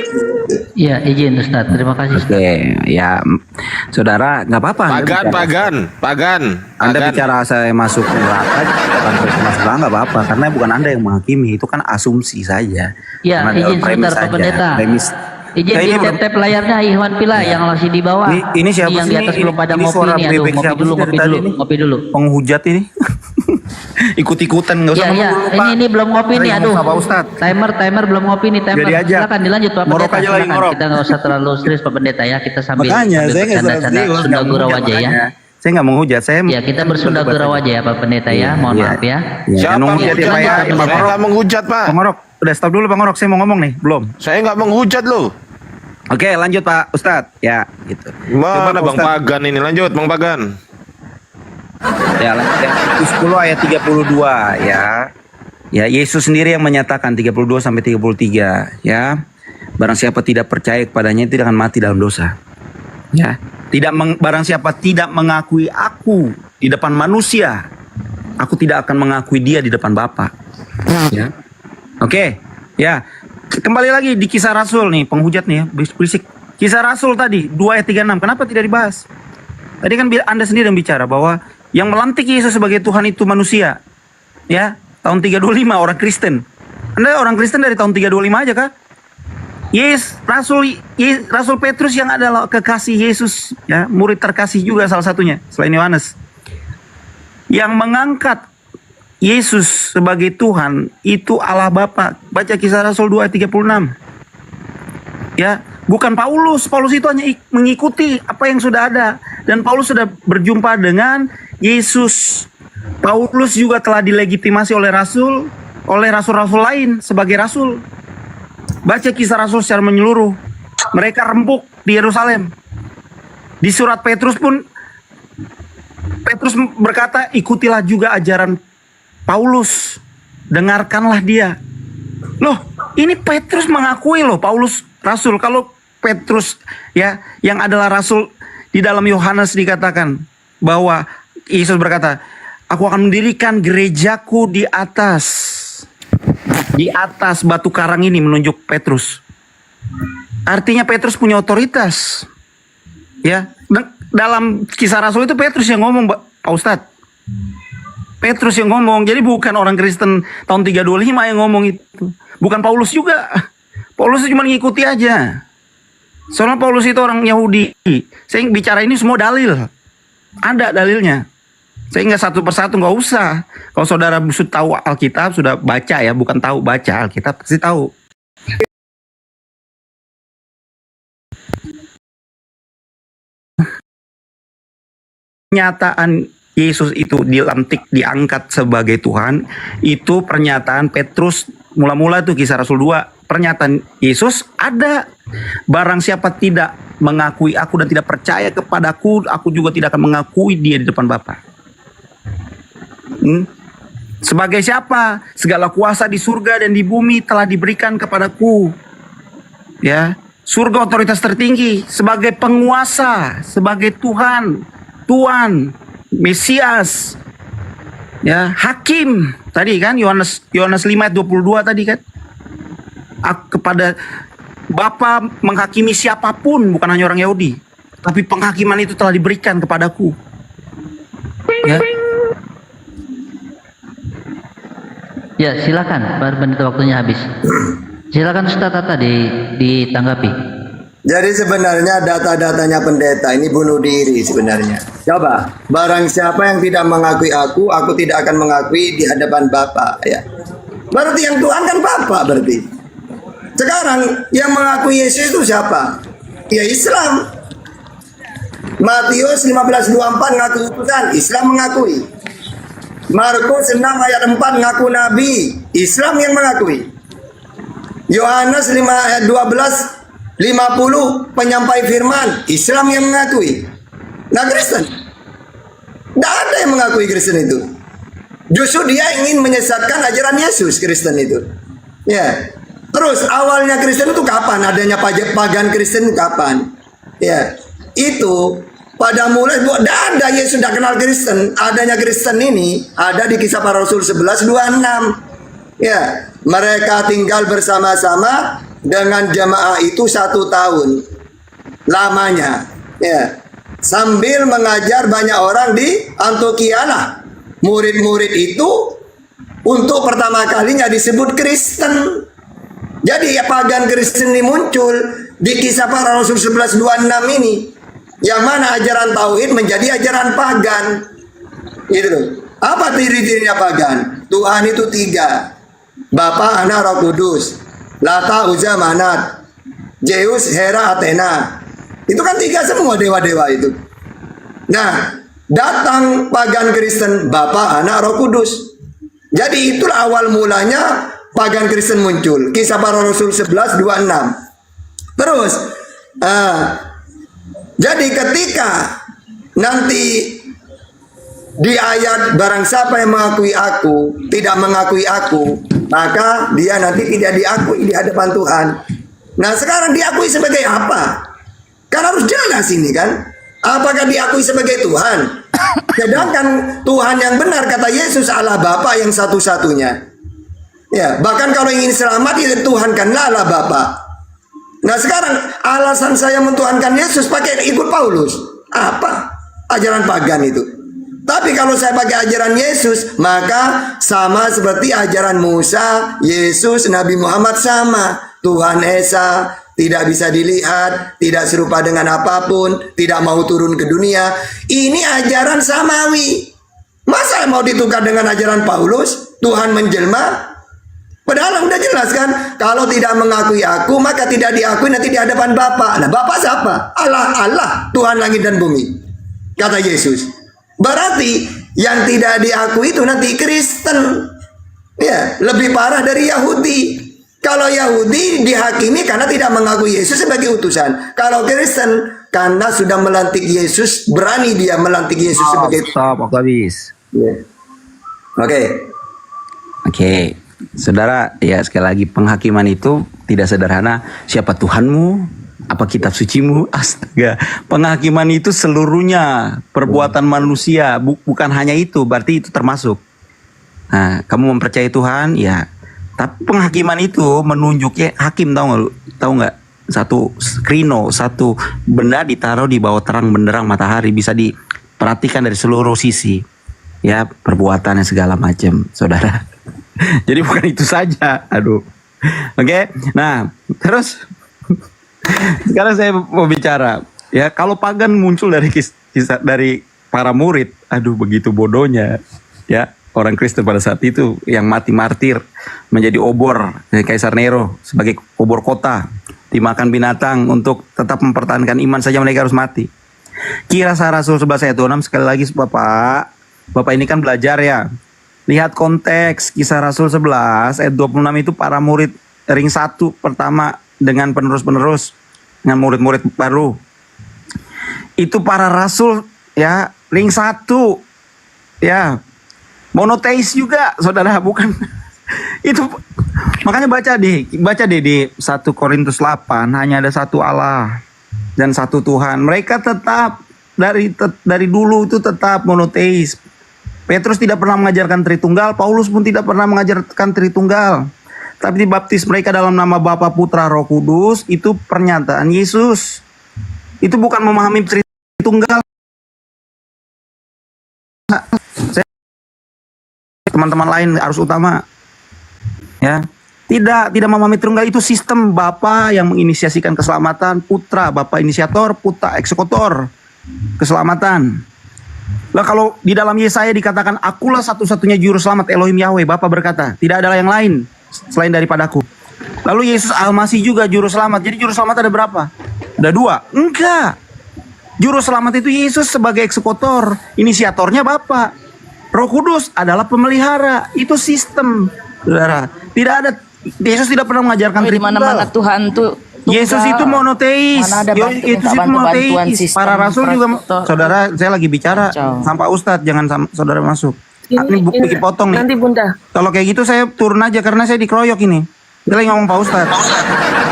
Ya, izin Ustaz. Terima kasih Ustaz. Oke, ya saudara nggak apa-apa. Pagan. Anda bicara saya masuk neraka, bukan masuk neraka nggak apa-apa, karena bukan Anda yang menghakimi, itu kan asumsi saja. Ya, Karena izin premis sebentar Pak saja, Pendeta. premis. Izin Ya, di ini belum- tap-tap layarnya Ikhwan Pila yang masih di bawah. Ini siapa yang sih di atas ini? belum pada Ini ngopi suara nih. Aduh, bebek ngopi siapa dulu, sih dari tadi ini? ngopi dulu. Penghujat ini. Ikut-ikutan nggak usah Ya, ya. ngomong dulu, Pak. Ini belum ngopi nih. Sering Aduh. ngomong Pak Ustadz. Timer belum ngopi nih. Timer. Jadi aja. Silakan dilanjut Pak Ngorok Pendeta. aja lagi, Silakan. ngorok. Kita nggak usah terlalu serius Pak Pendeta ya. Kita sambil Makanya saya nggak bercanda-canda serius, Sunda nggak Gurau menghujat, aja ya. makanya. Saya nggak menghujat, saya Ya, kita bersunda gurau aja ya Pak Pendeta ya. Mohon maaf ya. Siapa menghujat ya, Pak ya? menghujat? Pak Saya Ngorok. nggak menghujat, Pak. Pak Ngorok, udah stop dulu Pak Ngorok, saya mau ngomong nih, belum. Saya nggak menghujat loh. Oke, lanjut Pak Ustadz. Ya, gitu. Mana Pak Bang Ustadz. Pagan ini? Lanjut Bang Pagan. Ya, lanjut ya. 10 ayat 32 ya. Ya, Yesus sendiri yang menyatakan 32 sampai 33 ya. Barang siapa tidak percaya kepadanya tidak akan mati dalam dosa. Ya. Barang siapa tidak mengakui aku di depan manusia, aku tidak akan mengakui dia di depan Bapa. Ya. Oke. Ya. Kembali lagi di Kisah Rasul nih, penghujat nih ya, berisik. Kisah Rasul tadi 2 ayat 36, kenapa tidak dibahas? Tadi kan Anda sendiri yang bicara bahwa yang melantik Yesus sebagai Tuhan itu manusia. Ya, tahun 325 orang Kristen. Anda orang Kristen dari tahun 325 aja kah? Rasul Petrus yang adalah kekasih Yesus, ya, murid terkasih juga salah satunya selain Yohanes, yang mengangkat Yesus sebagai Tuhan itu Allah Bapa. Baca Kisah Rasul 2 ayat 36. Ya, bukan Paulus. Paulus itu hanya mengikuti apa yang sudah ada, dan Paulus sudah berjumpa dengan Yesus. Paulus juga telah dilegitimasi oleh rasul-rasul lain sebagai rasul. Baca Kisah Rasul secara menyeluruh. Mereka rempuk di Yerusalem. Di surat Petrus pun Petrus berkata, ikutilah juga ajaran Paulus, dengarkanlah dia. Loh, ini Petrus mengakui loh Paulus rasul. Kalau Petrus, ya, yang adalah rasul, di dalam Yohanes dikatakan bahwa Yesus berkata, aku akan mendirikan gerejaku di atas batu karang ini, menunjuk Petrus. Artinya Petrus punya otoritas. Ya, dalam Kisah Rasul itu Petrus yang ngomong, Pak Ustadz. Petrus yang ngomong, jadi bukan orang Kristen tahun 325 yang ngomong itu. Bukan Paulus juga. Paulus cuma ngikuti aja. Soalnya Paulus itu orang Yahudi. Saya bicara ini semua dalil. Ada dalilnya. Saya nggak satu persatu, nggak usah. Kalau saudara sudah tahu Alkitab, sudah baca ya, bukan tahu, baca Alkitab, pasti tahu. Pernyataan Yesus itu dilantik, diangkat sebagai Tuhan, itu pernyataan Petrus. Mula-mula itu Kisah Rasul 2, pernyataan Yesus ada. Barang siapa tidak mengakui aku dan tidak percaya kepadaku, aku juga tidak akan mengakui dia di depan Bapa. Sebagai siapa? Segala kuasa di surga dan di bumi telah diberikan kepadaku. Ya, surga otoritas tertinggi, sebagai penguasa, sebagai Tuhan, Mesias, ya, hakim. Tadi kan Yohanes 5 ayat 22 tadi kan. Kepada Bapa menghakimi siapapun, bukan hanya orang Yahudi, tapi penghakiman itu telah diberikan kepadaku. Ya. Ya, silakan, Pak Pendeta, waktunya habis. Silakan Ustaz Tata ditanggapi. Jadi sebenarnya data-datanya pendeta ini bunuh diri sebenarnya. Coba, barang siapa yang tidak mengakui aku tidak akan mengakui di hadapan Bapa, ya. Berarti yang Tuhan kan Bapa berarti. Sekarang yang mengakui Yesus itu siapa? Ya Islam. Matius 15:24 ngaku utusan, Islam mengakui. Markus 6 ayat 4 ngaku nabi, Islam yang mengakui. Yohanes 5 ayat 12:50 penyampai firman, Islam yang mengakui. Nah, Kristen tidak ada yang mengakui Kristen itu. Justru dia ingin menyesatkan ajaran Yesus, Kristen itu. Ya. Terus awalnya Kristen itu kapan? Adanya pagan Kristen kapan? Ya. Itu pada mulai tidak ada, Yesus sudah kenal Kristen. Adanya Kristen ini ada di Kisah Para Rasul 11:26. Ya, mereka tinggal bersama-sama dengan jemaah itu 1 tahun lamanya, ya, sambil mengajar banyak orang di Antiokhia lah. Murid-murid itu untuk pertama kalinya disebut Kristen. Jadi ya, pagan Kristen ini muncul di Kisah Para Rasul 11:26 ini, yang mana ajaran tauhid menjadi ajaran pagan. Gitu loh. Apa ciri-cirinya pagan? Tuhan itu 3, Bapa, Anak, Roh Kudus. Lata, Uza, Manat, Zeus, Hera, Athena. Itu kan 3 semua dewa-dewa itu. Nah, datang pagan Kristen, Bapa, Anak, Roh Kudus. Jadi itulah awal mulanya pagan Kristen muncul. Kisah Para Rasul 11:26. Terus, jadi ketika nanti di ayat barang siapa yang mengakui aku, tidak mengakui aku, maka dia nanti tidak diakui di hadapan Tuhan. Nah, sekarang diakui sebagai apa? Kan harus jelas ini kan. Apakah diakui sebagai Tuhan? Sedangkan Tuhan yang benar kata Yesus Allah Bapa yang satu-satunya. Ya, bahkan kalau ingin selamat ya Tuhankanlah Allah Bapa. Nah, sekarang alasan saya mentuhankan Yesus pakai ikut Paulus. Apa? Ajaran pagan itu. Tapi kalau saya pakai ajaran Yesus, maka sama seperti ajaran Musa, Yesus, Nabi Muhammad sama. Tuhan Esa tidak bisa dilihat, tidak serupa dengan apapun, tidak mau turun ke dunia. Ini ajaran samawi. Masa mau ditukar dengan ajaran Paulus? Tuhan menjelma? Padahal udah jelas kan, kalau tidak mengakui aku, maka tidak diakui nanti di hadapan Bapa. Nah, Bapa siapa? Allah, Tuhan langit dan bumi. Kata Yesus. Berarti yang tidak diakui itu nanti Kristen. Ya, lebih parah dari Yahudi. Kalau Yahudi dihakimi karena tidak mengakui Yesus sebagai utusan. Kalau Kristen karena sudah melantik Yesus, berani dia melantik Yesus sebagai Stop, aku habis. Ya. Oke. Oke, saudara, ya sekali lagi penghakiman itu tidak sederhana. Siapa Tuhanmu? Apa kitab sucimu? Astaga, penghakiman itu seluruhnya perbuatan manusia, bukan hanya itu. Berarti itu termasuk. Nah, kamu mempercayai Tuhan, ya. Tapi penghakiman itu menunjuknya hakim, tahu nggak? Satu skrino, satu benda ditaruh di bawah terang benderang matahari, bisa diperhatikan dari seluruh sisi. Ya, perbuatannya segala macam, saudara. Jadi bukan itu saja. Aduh. Oke. Nah, terus sekarang saya mau bicara. Ya, kalau pagan muncul dari kisah dari para murid, aduh begitu bodohnya. Ya, orang Kristen pada saat itu yang mati martir menjadi obor dari Kaisar Nero sebagai obor kota, dimakan binatang untuk tetap mempertahankan iman saja mereka harus mati. Kisah Rasul 11 ayat 26 sekali lagi Bapak ini kan belajar ya. Lihat konteks Kisah Rasul 11 ayat 26 itu para murid ring 1 pertama dengan penerus-penerus, dengan murid-murid baru. Itu para rasul ya, ring 1 ya. Monoteis juga, saudara, bukan. Itu makanya baca deh di 1 Korintus 8 hanya ada satu Allah dan satu Tuhan. Mereka tetap dari dulu itu tetap monoteis. Petrus tidak pernah mengajarkan Tritunggal, Paulus pun tidak pernah mengajarkan Tritunggal. Tapi dibaptis mereka dalam nama Bapa, Putra, Roh Kudus, itu pernyataan Yesus. Itu bukan memahami Tritunggal. Teman-teman lain harus utama. Ya. Tidak memahami Tritunggal, itu sistem Bapa yang menginisiasikan keselamatan, Putra, Bapa inisiator, Putra eksekutor keselamatan. Lah kalau di dalam Yesaya dikatakan akulah satu-satunya juru selamat, Elohim Yahweh, Bapa berkata, tidak ada yang lain selain daripadaku. Lalu Yesus Al-Masih juga juru selamat. Jadi juru selamat ada berapa? Ada 2? Enggak. Juru selamat itu Yesus sebagai eksekutor, inisiatornya Bapa. Roh Kudus adalah pemelihara. Itu sistem, saudara. Tidak ada, Yesus tidak pernah mengajarkan Di mana-mana Tuhan tuh Yesus itu monoteis. Mana ada Yesus itu monoteis. Para rasul juga, saudara, saya lagi bicara sama Pak Ustadz, jangan saudara masuk. Ini bikin potong nih. Nanti Bunda. Kalau kayak gitu saya turun aja karena saya dikeroyok ini. Kita lagi ngomong Pak Ustadz.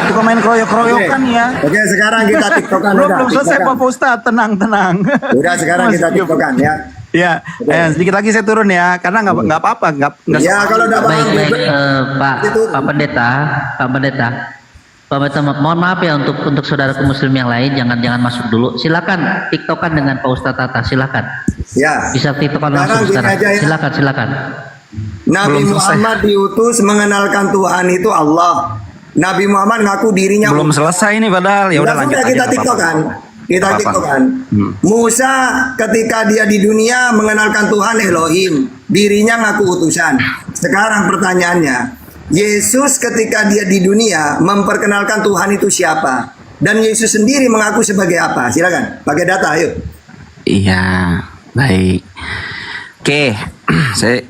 Suka main keroyok-keroyokan ya. Oke, sekarang kita tiktokan. Belum selesai Pak Ustadz, tenang. Udah, sekarang kita tiktokan ya. Ya, sedikit lagi saya turun ya, karena nggak apa-apa, nggak. Ya, kalau udah Baik, Pak Pendeta, mohon maaf ya untuk saudaraku muslim yang lain, jangan masuk dulu. Silakan tiktokan dengan Pak Ustadz Tata, silakan. Ya. Bisa tiktokan langsung sekarang. Ya. Silakan. Nabi Muhammad diutus mengenalkan Tuhan itu Allah. Nabi Muhammad ngaku dirinya Belum selesai ini padahal. Ya udah lanjut aja. Kita tiktokan. Kita tiktokan. Musa ketika dia di dunia mengenalkan Tuhan Elohim, dirinya ngaku utusan. Sekarang pertanyaannya, Yesus ketika dia di dunia memperkenalkan Tuhan itu siapa? Dan Yesus sendiri mengaku sebagai apa? Silakan, pakai data, ayo. Iya, baik. Oke,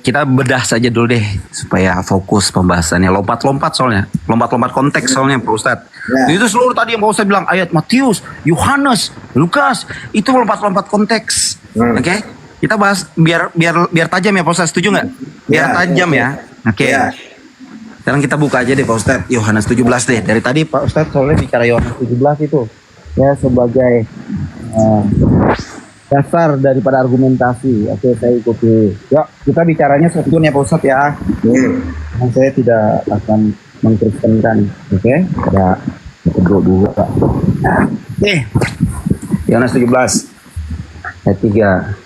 kita bedah saja dulu deh supaya fokus pembahasannya. Lompat-lompat soalnya, lompat-lompat konteks soalnya Pak Ustadz. Ya. Itu seluruh tadi yang Pak Ustadz bilang ayat Matius, Yohanes, Lukas, itu lompat-lompat konteks. Oke, kita bahas biar tajam ya Pak Ustadz, setuju nggak? Biar tajam ya. Oke. Ya. Sekarang kita buka aja deh Pak Ustadz, Yohanes 17 deh. Dari tadi Pak Ustadz soalnya bicara Yohanes 17 itu ya sebagai dasar daripada argumentasi. Oke, saya ikuti. Yuk, kita bicaranya satu ya Pak Ustadz ya. Saya tidak akan mengkristenkan. Oke, ada kedua Pak. Oke, Yohanes 17 ayat 3.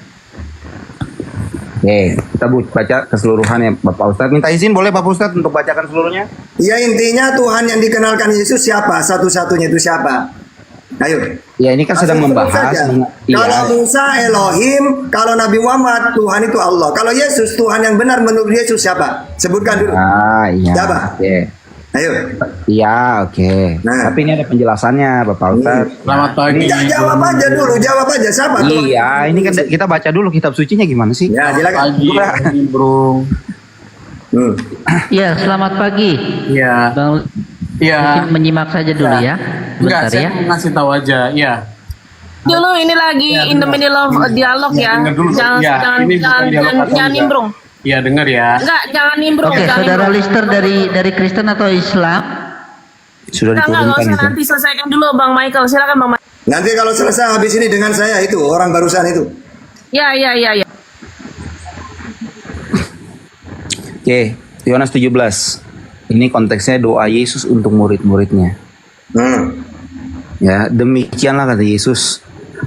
Oke, kita baca keseluruhannya Bapak Ustadz. Minta izin boleh Bapak Ustadz untuk bacakan seluruhnya? Ya intinya Tuhan yang dikenalkan Yesus siapa? Satu-satunya itu siapa? Ayo. Ya ini kan sedang Langsung membahas. saja. Iya. Kalau Musa Elohim, kalau Nabi Muhammad Tuhan itu Allah. Kalau Yesus Tuhan yang benar menurut Yesus siapa? Sebutkan dulu. Ah, iya. Siapa? Oke. Ayo. Iya, oke. Nah. Tapi ini ada penjelasannya, Bapak Ustadz. Selamat pagi. Jawab aja dulu, jawab aja siapa Tuhan? Iya, ini kan kita baca dulu kitab sucinya gimana sih? Ya, silakan. Pagi, bro. Hmm. Ya, selamat pagi. Iya. Bang, Iya. mungkin menyimak saja dulu ya. Enggak, Bentar saya ya. mau ngasih tahu aja. Iya. Dulu ini lagi in the middle of dialog ya. Dengar dulu. Jangan Iya, jangan ini bukan jangan dialog jangan, atau jangan enggak. nimbrung. Iya, dengar ya. Enggak, jangan nimbrung. Oke, jangan saudara nimbrung. Lister dari Kristen atau Islam? Sudah Enggak, diturunkan usah itu. nanti selesaikan dulu Bang Michael. Silakan Bang Michael. Nanti kalau selesai habis ini dengan saya itu orang barusan itu. Ya, ya, ya, ya. Oke, Yohanes 17. Ini konteksnya doa Yesus untuk murid-muridnya. Hmm. Ya, demikianlah kata Yesus.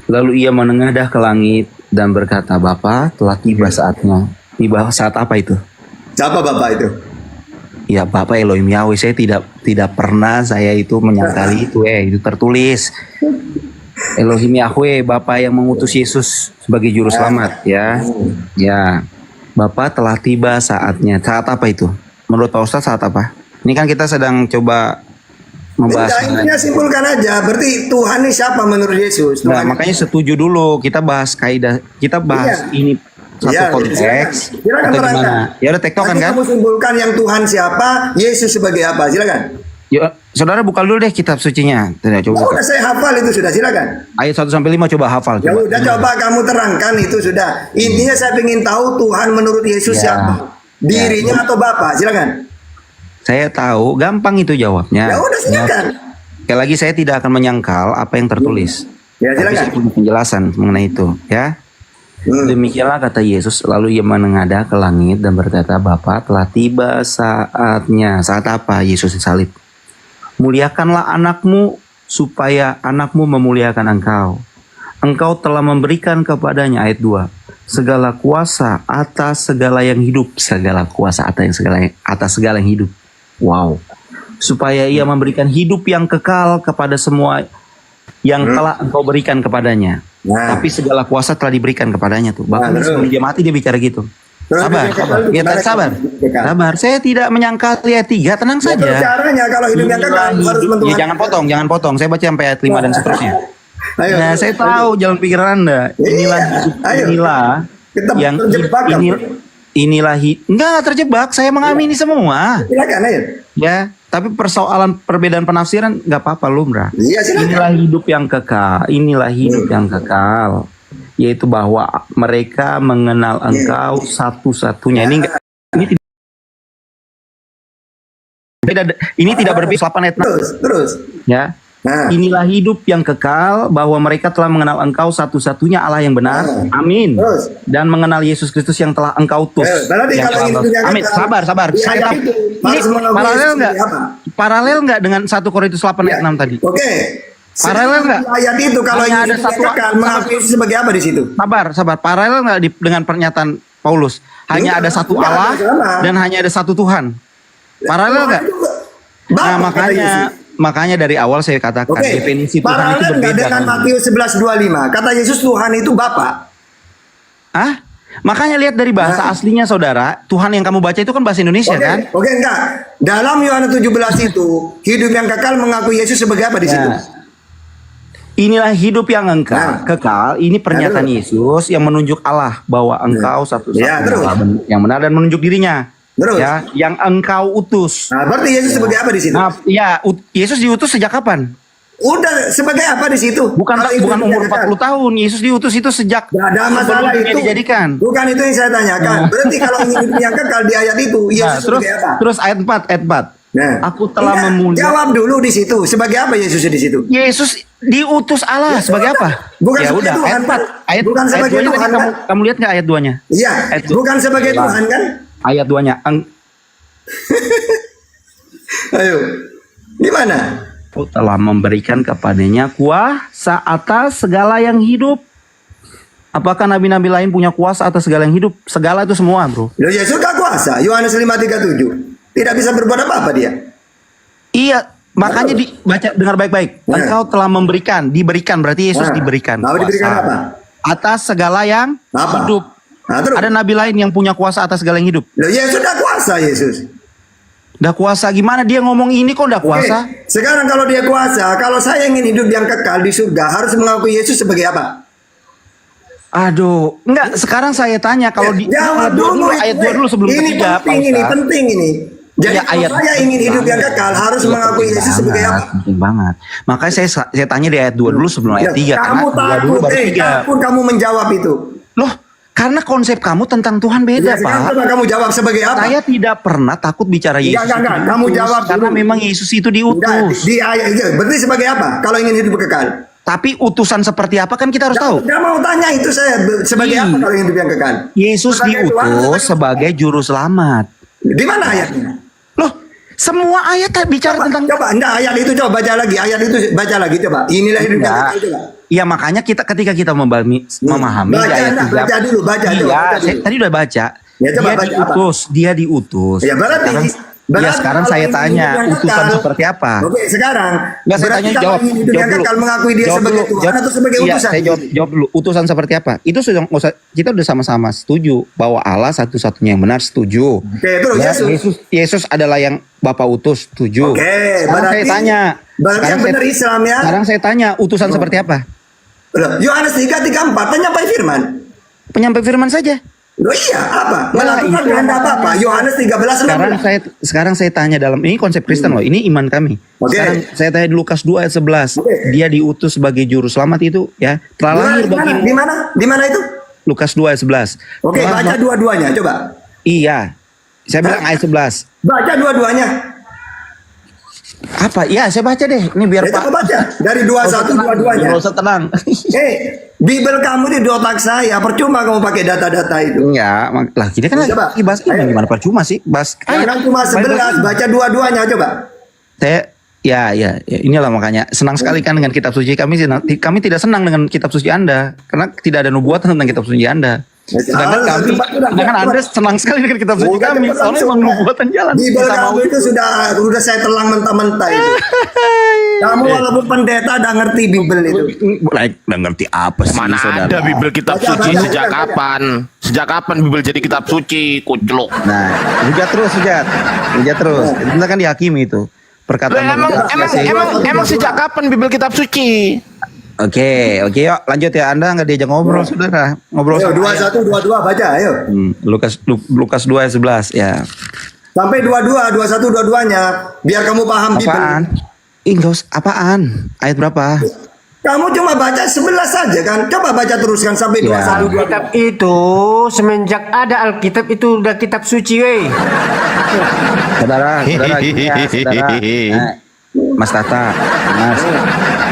Lalu ia menengadah ke langit dan berkata, Bapa, telah tiba saatnya. Tiba saat apa itu? Siapa Bapak itu? Ya, Bapak Elohim Yahweh. Saya tidak pernah saya itu menyangkali itu. Itu tertulis. Elohim Yahweh, Bapa yang mengutus Yesus sebagai juru selamat. Ya, ya. Bapa telah tiba saatnya. Saat apa itu? Menurut Pak Ustadz saat apa? Ini kan kita sedang coba membahas. Enggak, intinya simpulkan aja. Berarti Tuhan ini siapa menurut Yesus? Nah, Tuhan. makanya setuju dulu. Kita bahas kaidah. Kita bahas Iya. ini satu Iya, konteks. silakan Atau terangkan. gimana? Ya udah tektokan Nanti kan? kamu simpulkan yang Tuhan siapa, Yesus sebagai apa? Silakan. Yuk, saudara buka dulu deh kitab sucinya. Tidak, coba Oh, buka. udah saya hafal itu sudah, silakan. Ayat 1 sampai 5 coba hafal. Ya Coba. udah coba kamu terangkan itu sudah. Intinya saya ingin tahu Tuhan menurut Yesus Ya. siapa? Dirinya atau Bapa? Silakan. Saya tahu, gampang itu jawabnya. Ya udah silakan. Sekali lagi saya tidak akan menyangkal apa yang tertulis. Ya Tapi saya silakan. punya penjelasan mengenai itu, ya. Hmm. Demikianlah kata Yesus, lalu ia menengadah ke langit dan berkata, Bapa telah tiba saatnya. Saat apa Yesus disalib? Muliakanlah anakmu supaya anakmu memuliakan engkau. Engkau telah memberikan kepadanya, ayat 2, segala kuasa atas segala yang hidup. Segala kuasa atas segala yang hidup. Wow. Supaya ia memberikan hidup yang kekal kepada semua yang telah engkau berikan kepadanya. Nah. Tapi segala kuasa telah diberikan kepadanya tuh. Bahkan Nah, sebelum dia mati dia bicara gitu. Terus Sabar, hidup yang sabar. kekal itu Ya, gimana? sabar. Sabar. Saya tidak menyangkal ayat 3, tenang Ya, terus saja. caranya kalau hidup yang kekal harus Ya, mentuhan. jangan potong. Saya baca sampai ayat 5 dan seterusnya. Ayo. Nah, saya tahu jalan pikiran Anda. Inilah Ayo. inilah Kita yang terjebak, ini, kan? inilah enggak terjebak. Saya mengamini semua. Silakan ayo. Ya, tapi persoalan perbedaan penafsiran nggak apa-apa lumrah. Iya silakan. Inilah hidup yang kekal. Inilah hidup yang kekal. Yaitu bahwa mereka mengenal Engkau satu-satunya. Ini enggak ini tidak berbeda 8 ayat 6, Terus. ya. Nah. Inilah hidup yang kekal, bahwa mereka telah mengenal Engkau satu-satunya Allah yang benar. Amin. Terus. Dan mengenal Yesus Kristus yang telah Engkau utus. Berarti Yang kalau telah ini Engkau- punya Amin. kekal, Sabar. di ayat Saya- itu Ini harus mengakui paralel Yesus nggak? sebagai apa? Paralel nggak dengan 1 Korintus 8 ayat 6 tadi? Oke. Paralel nggak? Di ayat itu kalau Hanya ini ada punya satu- kekal mengakui Yesus sebagai apa di situ? Sabar. Paralel nggak dengan pernyataan Paulus? Hanya ada satu Enggak, Allah sama. dan hanya ada satu Tuhan. Paralel nggak? Nah, Bapak kata Yesus. makanya dari awal saya katakan Oke. definisi Tuhan itu Paralel nggak berbeda. dengan Matius 11:25? Kata Yesus Tuhan itu Bapa. Hah? Makanya lihat dari bahasa aslinya saudara, Tuhan yang kamu baca itu kan bahasa Indonesia kan? Oke, enggak. Dalam Yohanes 17 itu, hidup yang kekal mengakui Yesus sebagai apa di situ? Nah, inilah hidup yang engkau Nah. kekal. Ini pernyataan Yesus yang menunjuk Allah bahwa engkau Ya, satu-satunya terus. Allah yang benar dan menunjuk dirinya. Terus. Ya, yang engkau utus. Nah, berarti Yesus sebagai apa di situ? Nah, ya, Yesus diutus sejak kapan? Udah sebagai apa di situ? Bukan Kalau hidup yang umur kekal. 40 tahun. Yesus diutus itu sejak Nggak ada masalah sebelum dunia itu. dijadikan. Bukan itu yang saya tanyakan. Berarti kalau ingin hidup yang kekal di ayat itu, Nah, Yesus terus sebagai apa? terus ayat 4. Nah, Aku telah enggak, memuliakan. Jawab dulu di situ. Sebagai apa Yesus di situ? Yesus diutus Allah sebagai apa? Bukan Ya sebagai udah, Tuhan, ayat 4. Ayat bukan ayat sebagai 2-nya tadi Tuhan, kamu lihat nggak ayat 2-nya? Iya, Ayat dua. bukan sebagai Jelas. Tuhan kan? Ayat 2-nya. Ayo, gimana? Aku telah memberikan kepadanya kuasa atas segala yang hidup. Apakah nabi-nabi lain punya kuasa atas segala yang hidup? Segala itu semua, bro. Loh, Yesus gak kuasa. Yohanes 5:37. Tidak bisa berbuat apa-apa dia. Iya, makanya dibaca dengar baik-baik. Nah. Engkau telah diberikan berarti Yesus Nah, diberikan lalu diberikan kuasa apa? atas segala yang Apa? hidup. Nah, terus? Ada nabi lain yang punya kuasa atas segala yang hidup. Loh, ya sudah kuasa Yesus. Udah kuasa gimana dia ngomong ini kok udah kuasa? Oke, sekarang kalau dia kuasa, kalau saya ingin hidup yang kekal di surga, harus mengakui Yesus sebagai apa? Aduh, enggak. Sekarang saya tanya kalau di Jawab ayat 2 dulu sebelum ini ketiga, penting, Pak ini Ustaz. penting ini. Jadi Ya, kalau ayat- saya ingin hidup yang kekal, harus mengakui Yesus sebagai apa? Penting banget. Makanya saya tanya di ayat 2 dulu sebelum ayat 3 Ya, kamu karena 2 dulu takut, baru 3. takut kamu menjawab itu. Loh, karena konsep kamu tentang Tuhan beda, Ya, sekarang Pak. coba kamu jawab sebagai apa? Saya tidak pernah takut bicara Yesus. Enggak. itu Kamu diutus, jawab karena dulu. memang Yesus itu Enggak, diutus. di ayat itu berarti sebagai apa? Kalau ingin hidup kekal. Tapi utusan seperti apa kan kita harus tahu. Enggak mau tanya itu saya sebagai apa kalau ingin hidup yang kekal? Yesus Sebagai Tuhan, diutus sebagai juru selamat. Di mana ayatnya? Loh, semua ayat bicara tentang Coba, enggak ayat itu coba baca lagi. Ayat itu baca lagi coba. Inilah hidup yang Enggak. kekal coba. Ya makanya ketika kita memahami Baca, di ayat enggak, 3. baca dulu, baca, Iya, coba, baca saya dulu. tadi udah baca. Ya, coba baca apa? Dia diutus. Ya berarti, Sekarang kalau saya ingin tanya hidup yang utusan kekal, seperti apa? Oke, sekarang Enggak, saya berarti tanya kalau jawab. ingin hidup yang kekal mengakui dia sebagai Tuhan atau sebagai Iya, utusan? saya jawab dulu. Utusan seperti apa? Itu sudah nggak usah, kita udah sama-sama setuju bahwa Allah satu-satunya yang benar, setuju. Oke, terus Ya, Yesus adalah yang Bapak utus, setuju. Oke, Sekarang saya tanya. berarti yang benar Islam ya. Sekarang saya tanya, utusan seperti apa? Loh, Yohanes 3:34 penyampai firman. Penyampai firman saja. Loh iya, apa? Ya, Melakukan itu kehendak Bapa. Yohanes 13:16. Sekarang saya tanya dalam ini konsep Kristen loh, ini iman kami. Oke. Sekarang saya tanya di Lukas 2 ayat 11. Oke. Dia diutus sebagai juru selamat itu ya. Telah lahir bagi Di mana? Di mana itu? Lukas 2 ayat 11. Oke, Telah- baca dua-duanya coba. Iya. Saya bilang ayat 11. Baca dua-duanya. Apa? Ya, saya baca deh. Ini biar Ya, coba baca dari 21 dua-duanya. Nggak usah tenang. Bibel kamu di otak saya, percuma kamu pakai data-data itu. Enggak, lah kita kan Coba. lagi bahas iman, Ayo. gimana percuma sih? Bahas Jangan cuma 11, baca dua-duanya coba. saya ya, inilah makanya senang sekali kan dengan kitab suci kami tidak senang dengan kitab suci Anda karena tidak ada nubuatan tentang kitab suci Anda. Sedangkan Anda senang sekali dengan kitab suci kami soalnya emang nubuatan jalan. Bibel Kita kamu mau- itu sudah saya telang mentah-mentah itu. Kamu walaupun pendeta udah ngerti Bibel itu. Nggak ngerti apa sih Mana saudara. ada Bibel kitab Baca, suci baca, sejak baca. kapan? Sejak kapan Bibel jadi kitab suci? Kucluk. Nah, hujat terus. Kita kan dihakimi itu. Perkataan Emang sejak kapan Bibel kitab suci? Oke, yuk lanjut ya. Anda nggak diajak ngobrol, saudara. Ngobrol Ayo, sama 21, 22 baca, ayo. Lukas 2 ayat 11 ya. Sampai 22, 21, 22-nya. Biar kamu paham Bibel. Apaan? Apaan? Ayat berapa? Kamu cuma baca 11 saja kan. Coba baca teruskan sampai Ya. 21, 22. Kitab itu semenjak ada Alkitab itu udah kitab suci weh. Saudara gini ya, saudara. Nah, Mas Tata, Mas,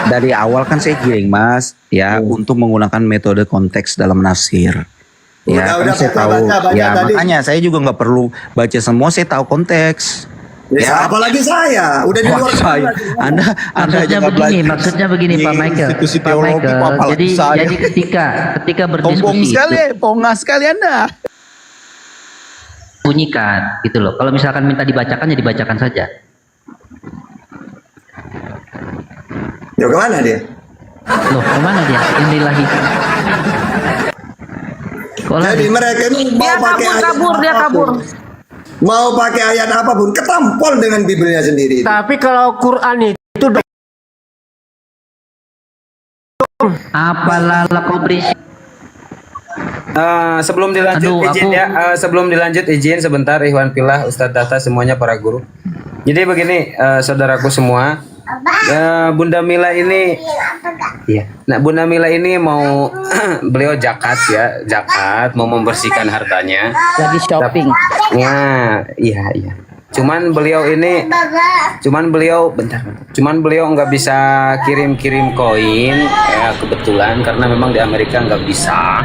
dari awal kan saya giring Mas, ya untuk menggunakan metode konteks dalam menafsir. Ya, Udah, kan saya baca, tahu. baca Ya, tadi. makanya saya juga nggak perlu baca semua, saya tahu konteks. Ya, apalagi saya. Udah di luar Wah, sana. Anda Maksudnya jangan begini, belajar maksudnya begini Pak Michael. institusi Pak teologi, Michael, apalagi saya. jadi ketika Sombong berdiskusi sekali, itu pongas sekali Anda. bunyikan gitu loh. Kalau misalkan minta dibacakan ya dibacakan saja. Yo, kemana dia? Loh, kemana dia? Inilahi. Kok Jadi lagi? mereka ini mau Dia pakai ayat kabur, dia apapun. kabur. Mau pakai ayat apapun, ketampol dengan Bibelnya sendiri. Tapi kalau Quran itu Apalah kau berisik. Sebelum dilanjut Aduh, izin aku- ya, sebelum dilanjut izin sebentar Ikhwan Pilah, Ustadz Tata semuanya para guru. Jadi begini, saudaraku semua, Bunda Mila ini, iya, nah Bunda Mila ini mau beliau zakat mau membersihkan hartanya. Lagi shopping. Ya, iya. Cuman beliau nggak bisa kirim koin, ya kebetulan karena memang di Amerika nggak bisa.